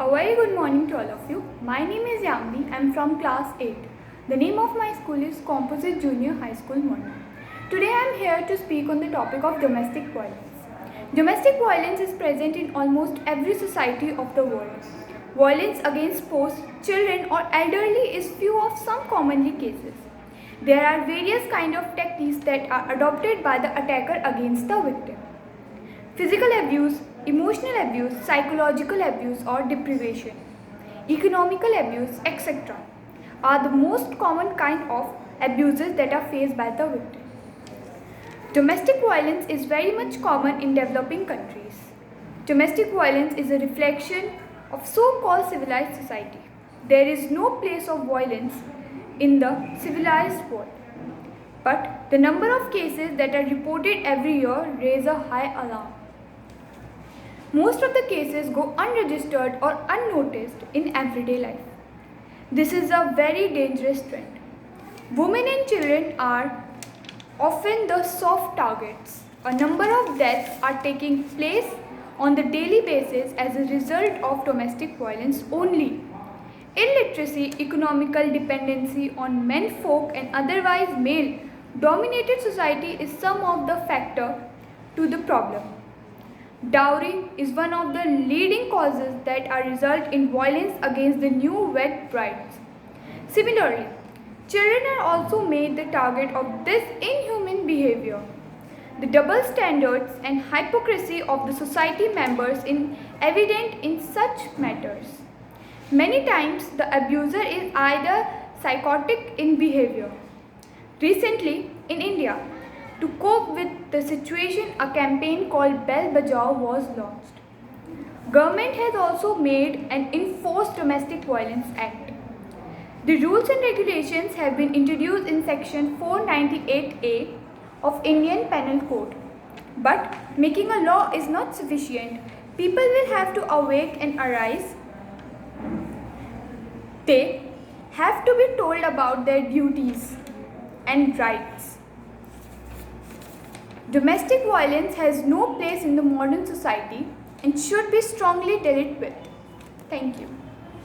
A very good morning to all of you. My name is Yamni. I am from class 8. The name of my school is Composite Junior High School, Morna. Today I am here to speak on the topic of domestic violence. Domestic violence is present in almost every society of the world. Violence against spouse, children or elderly is few of some commonly cases. There are various kinds of techniques that are adopted by the attacker against the victim. Physical abuse, emotional abuse, psychological abuse or deprivation, economical abuse, etc. are the most common kind of abuses that are faced by the victim. Domestic violence is very much common in developing countries. Domestic violence is a reflection of so-called civilized society. There is no place of violence in the civilized world. But the number of cases that are reported every year raise a high alarm. Most of the cases go unregistered or unnoticed in everyday life. This is a very dangerous trend. Women and children are often the soft targets. A number of deaths are taking place on the daily basis as a result of domestic violence only. Illiteracy, economical dependency on menfolk and otherwise male-dominated society is some of the factor to the problem. Dowry is one of the leading causes that are result in violence against the newlywed brides. Similarly, children are also made the target of this inhuman behavior. The double standards and hypocrisy of the society members is evident in such matters. Many times, the abuser is either psychotic in behavior. Recently, in India, to cope with the situation, a campaign called Bell Bajao was launched. Government has also made and enforced Domestic Violence Act. The rules and regulations have been introduced in section 498A of Indian Penal Code. But making a law is not sufficient. People will have to awake and arise. They have to be told about their duties and rights. Domestic violence has no place in the modern society and should be strongly dealt with. Thank you.